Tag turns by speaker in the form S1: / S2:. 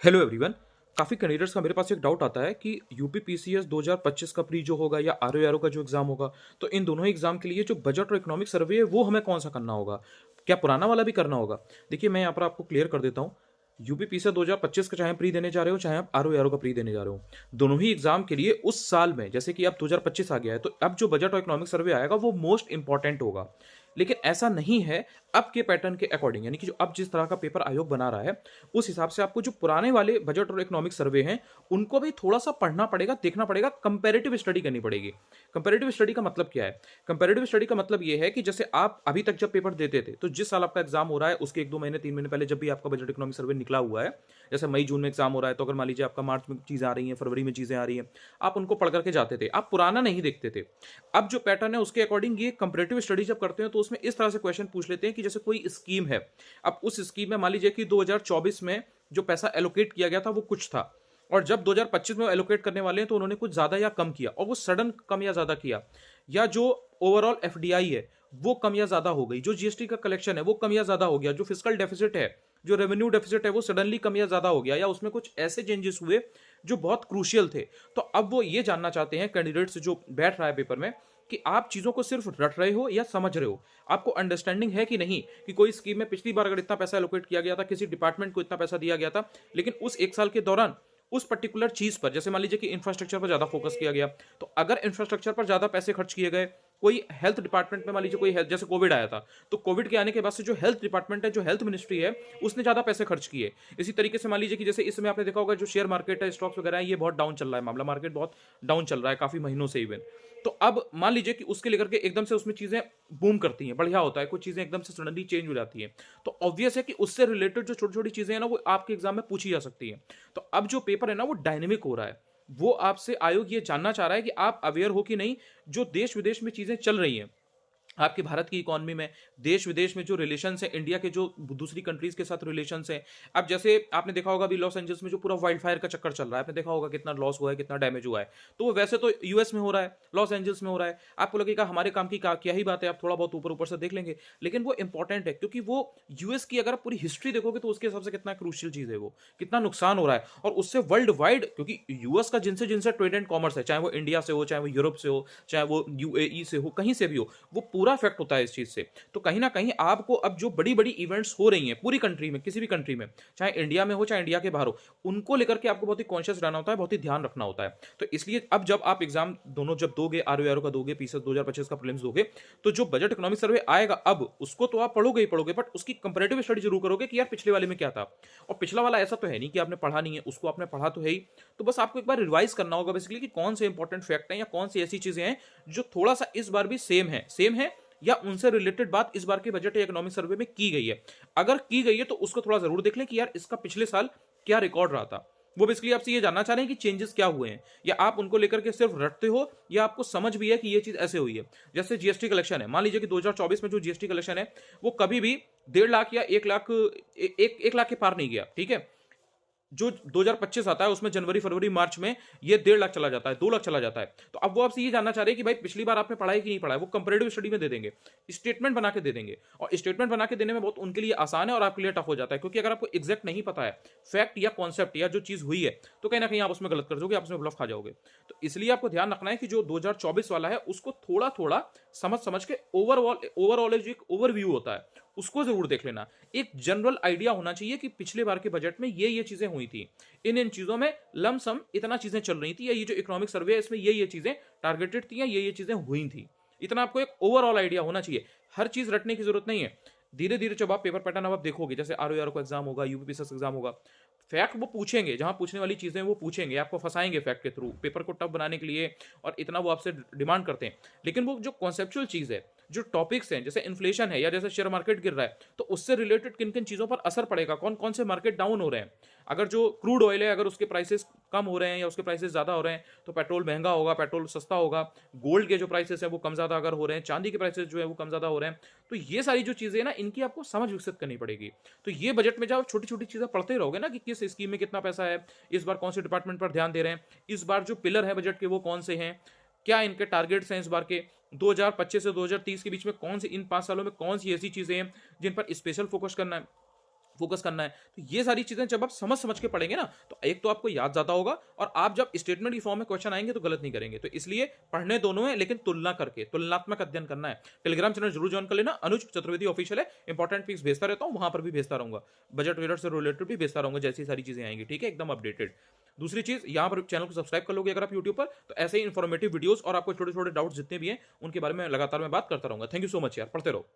S1: Hello everyone. काफ़ी candidates का मेरे पास एक डाउट आता है कि यूपीपीसीएस 2025 का प्री जो होगा या आरओ का जो एग्ज़ाम होगा, तो इन दोनों ही एग्ज़ाम के लिए जो बजट और इकोनॉमिक सर्वे है वो हमें कौन सा करना होगा? क्या पुराना वाला भी करना होगा? देखिए, मैं यहाँ पर आपको क्लियर कर देता हूँ। यूपीपीसीएस 2025 का चाहे आप प्री देने जा रहे हो, चाहे आप आरओ का प्री देने जा रहे हो, दोनों ही एग्ज़ाम के लिए उस साल में, जैसे कि अब 2025 आ गया है, तो अब जो बजट और इकोनॉमिक सर्वे आएगा वो मोस्ट इंपॉर्टेंट होगा। लेकिन ऐसा नहीं है अब के पैटर्न के अकॉर्डिंग, यानी कि जो अब जिस तरह का पेपर आयोग बना रहा है, उस हिसाब से आपको जो पुराने वाले बजट और इकोनॉमिक सर्वे हैं, उनको भी थोड़ा-सा पढ़ना पड़ेगा, देखना पड़ेगा, कंपैरेटिव स्टडी करनी पड़ेगी। कंपैरेटिव स्टडी का मतलब क्या है? कंपैरेटिव स्टडी का मतलब ये है कि जैसे आप अभी तक जब पेपर देते थे, तो जिस साल आपका एग्ज़ाम हो रहा है, उसके 1-2 महीने, 3 महीने पहले जब भी आपका बजट इकोनॉमिक सर्वे निकला हुआ है, जैसे मई-जून में एग्ज़ाम हो रहा है, तो अगर मान लीजिए आपका मार्च में चीज़ें आ रही हैं, फरवरी में चीज़ें आ रही हैं, आप उनको पढ़ कर के जाते थे। आप पुराना नहीं देखते थे। अब जो पैटर्न है, उसके अकॉर्डिंग ये कंपैरेटिव स्टडी जब करते हैं, तो उसमें इस तरह से क्वेश्चन पूछ लेते हैं कि जैसे कोई स्कीम है। अब उस स्कीम में मान लीजिए कि 2024 में जो पैसा एलोकेट किया गया था वो कुछ था, और जब 2025 में एलोकेट करने वाले हैं तो उन्होंने कुछ ज्यादा या कम किया, और वो सडन कम या ज्यादा किया, या जो ओवरऑल एफडीआई है वो कम या ज्यादा हो गई, जो जीएसटी का कलेक्शन है वो कम या ज्यादा हो गया, जो फिजिकल डेफिसिट है, जो रेवेन्यू डेफिसिट है वो सडनली कम या ज्यादा हो गया, या उसमें कुछ ऐसे चेंजेस हुए जो बहुत क्रूशियल थे। तो अब वो ये जानना चाहते हैं कैंडिडेट्स जो बैठ रहा है पेपर में, कि आप चीजों को सिर्फ रट रहे हो या समझ रहे हो, आपको अंडरस्टैंडिंग है कि नहीं, कि कोई स्कीम में पिछली बार अगर इतना पैसा एलोकेट किया गया था, किसी डिपार्टमेंट को इतना पैसा दिया गया था, लेकिन उस एक साल के दौरान उस पर्टिकुलर चीज पर, जैसे मान लीजिए कि इंफ्रास्ट्रक्चर पर ज्यादा फोकस किया गया, तो अगर इंफ्रास्ट्रक्चर पर ज्यादा पैसे खर्च किए गए, कोई हेल्थ डिपार्टमेंट में मान लीजिए कोई हेल्थ, जैसे कोविड आया था, तो कोविड के आने के बाद से जो हेल्थ डिपार्टमेंट है, जो हेल्थ मिनिस्ट्री है, उसने ज्यादा पैसे खर्च किए। इसी तरीके से मान लीजिए कि जैसे इस समय आपने देखा होगा जो शेयर मार्केट है, स्टॉक्स वगैरह है, ये बहुत डाउन चल रहा है, मामला मार्केट बहुत डाउन चल रहा है काफी महीनों से इवन। तो अब मान लीजिए कि उसके लेकर के एकदम से उसमें चीजें बूम करती हैं, बढ़िया होता है, कुछ चीजें एकदम से सडनली चेंज हो जाती हैं, तो ऑब्वियस है कि उससे रिलेटेड जो छोटी छोटी चीजें हैं ना, वो आपके एग्जाम में पूछी जा सकती हैं। तो अब जो पेपर है ना वो डायनेमिक हो रहा है। वो आपसे आयोग ये जानना चाह रहा है कि आप अवेयर हो कि नहीं, जो देश विदेश में चीजें चल रही हैं आपकी भारत की इकोनॉमी में, देश विदेश में जो रिलेशंस है, इंडिया के जो दूसरी कंट्रीज के साथ रिलेशंस है। अब जैसे आपने देखा होगा अभी लॉस एंजल्स में जो पूरा वाइल्ड फायर का चक्कर चल रहा है, आपने देखा होगा कितना लॉस हुआ है, कितना डैमेज हुआ है। तो वो वैसे तो यूएस में हो रहा है, लॉस एंजल्स में हो रहा है, आपको लगेगा हमारे काम की क्या ही बात है, आप थोड़ा बहुत ऊपर ऊपर से देख लेंगे, लेकिन वो इंपॉर्टेंट है, क्योंकि वो यूएस की अगर आप पूरी हिस्ट्री देखोगे तो उसके हिसाब से कितना क्रूशियल चीज है, वो कितना नुकसान हो रहा है, और उससे वर्ल्ड वाइड, क्योंकि यूएस का जिनसे जिनसे ट्रेड एंड कॉमर्स है, चाहे वो इंडिया से हो, चाहे वो यूरोप से हो, चाहे वो यूएई से हो, कहीं से भी हो, वो पूरा इफेक्ट होता है इस चीज से। तो कहीं ना कहीं आपको अब जो बड़ी बड़ी इवेंट्स हो रही हैं पूरी कंट्री में, किसी भी कंट्री में, चाहे इंडिया में हो चाहे इंडिया के बाहर हो, उनको लेकर के आपको बहुत ही कॉन्शियस रहना होता है, बहुत ही ध्यान रखना होता है। तो इसलिए अब जब आप एग्जाम दोनों जब दोगे, आरओ का दोगे, पीसीएस 2025 का प्रीलिम्स दोगे, तो जो बजट इकोनॉमिक सर्वे आएगा अब उसको तो आप पढ़ोगे ही पढ़ोगे, बट उसकी कंपैरेटिव स्टडी जरूर करोगे कि यार पिछले वाले में क्या था। और पिछला वाला ऐसा तो है नहीं कि आपने पढ़ा नहीं है, उसको आपने पढ़ा तो है ही। तो बस आपको एक बार रिवाइज करना होगा बेसिकली, कि कौन से इंपॉर्टेंट फैक्ट हैं या कौन सी ऐसी चीजें हैं जो थोड़ा सा इस बार भी सेम है, या उनसे रिलेटेड बात इस बार के बजट या इकोनॉमिक सर्वे में की गई है। अगर की गई है तो उसको थोड़ा जरूर देख लें कि यार इसका पिछले साल क्या रिकॉर्ड रहा था। वो बेसिकली आपसे ये जानना चाह रहे हैं कि चेंजेस क्या हुए हैं, या आप उनको लेकर के सिर्फ रटते हो, या आपको समझ भी है कि ये चीज ऐसे हुई है। जैसे जीएसटी कलेक्शन है, मान लीजिए कि 2024 में जो जीएसटी कलेक्शन है वो कभी भी 1.5 लाख या 1 लाख, 1 लाख के पार नहीं गया, ठीक है। जो 2025 आता है उसमें जनवरी फरवरी मार्च में ये 1.5 लाख चला जाता है, 2 लाख चला जाता है। तो अब वो आपसे ये जानना चाह रहे हैं कि भाई पिछली बार आपने पढ़ा है कि नहीं पढ़ा है, वो कंपैरेटिव स्टडी में दे देंगे, स्टेटमेंट बना के दे देंगे, और स्टेटमेंट बना के देने में बहुत उनके लिए आसान है और आपके लिए टफ हो जाता है, क्योंकि अगर आपको एग्जैक्ट नहीं पता है फैक्ट या कॉन्सेप्ट या जो चीज हुई है, तो कहीं ना कहीं आप उसमें गलत कर दोगे, आप उसमें ब्लफ खा जाओगे। तो इसलिए आपको ध्यान रखना है कि जो 2024 वाला है उसको थोड़ा थोड़ा समझ समझ के, ओवरऑल जो एक ओवरव्यू होता है उसको जरूर देख लेना। एक जनरल आइडिया होना चाहिए कि पिछले बार के बजट में ये चीजें हुई थी, इन इन चीजों में लमसम इतना चीजें चल रही थी, या ये जो इकोनॉमिक सर्वे है इसमें ये चीजें टारगेटेड थी, या ये चीजें हुई थी। इतना आपको एक ओवरऑल आइडिया होना चाहिए, हर चीज रटने की जरूरत नहीं है। धीरे धीरे जब आप पेपर पैटर्न अब आप देखोगे, जैसे आरओ का एग्जाम होगा, यूपीपीएससी एग्जाम होगा, फैक्ट वो पूछेंगे, जहां पूछने वाली चीजें वो पूछेंगे, आपको फंसाएंगे फैक्ट के थ्रू, पेपर को टफ बनाने के लिए, और इतना वो आपसे डिमांड करते हैं। लेकिन वो जो कॉन्सेप्चुअल चीज है, जो टॉपिक्स हैं, जैसे इन्फ्लेशन है या जैसे शेयर मार्केट गिर रहा है, तो उससे रिलेटेड किन किन चीजों पर असर पड़ेगा, कौन कौन से मार्केट डाउन हो रहे हैं। अगर जो क्रूड ऑयल है, अगर उसके प्राइसेस कम हो रहे हैं या उसके प्राइसेस ज्यादा हो रहे हैं, तो पेट्रोल महंगा होगा, पेट्रोल सस्ता होगा। गोल्ड के जो प्राइसेस है वो कम ज्यादा अगर हो रहे हैं, चांदी के प्राइसेस जो है वो कम ज्यादा हो रहे हैं, तो ये सारी जो चीजें ना, इनकी आपको समझ विकसित करनी पड़ेगी। तो ये बजट में जब छोटी छोटी चीजें पढ़ते रहोगे ना, कि किस स्कीम में कितना पैसा है, इस बार कौन से डिपार्टमेंट पर ध्यान दे रहे हैं, इस बार जो पिलर है बजट के वो कौन से हैं, क्या इनके टारगेट्स हैं इस बार के, 2025 से 2030 के बीच में कौन सी, इन 5 सालों में कौन सी ऐसी चीजें हैं जिन पर स्पेशल फोकस करना है, फोकस करना है। तो ये सारी चीजें जब आप समझ समझ के पढ़ेंगे ना, तो एक तो आपको याद ज्यादा होगा, और आप जब स्टेटमेंट की फॉर्म में क्वेश्चन आएंगे तो गलत नहीं करेंगे। तो इसलिए पढ़ने दोनों है, लेकिन तुलना करके, तुलनात्मक अध्ययन करना है। टेलीग्राम चैनल जरूर ज्वाइन कर लेना, अनुज चतुर्वेदी ऑफिशियल है। इंपॉर्टेंट पिक्स भेजता रहता हूँ, वहां पर भी भेजता रहूंगा, बजट रिलेटेड से रिलेटेड भी भेजता रहूंगा, जैसी सारी चीजें आएंगी, ठीक है, एकदम अपडेटेड। दूसरी चीज, यहाँ पर चैनल को सब्सक्राइब कर लोगे अगर आप यूट्यूब पर, तो ऐसे ही इन्फॉर्मेटिव वीडियोस और आपको छोटे छोटे डाउट्स जितने भी हैं उनके बारे में लगातार मैं बात करता रहूंगा। थैंक यू सो मच यार, पढ़ते रहो।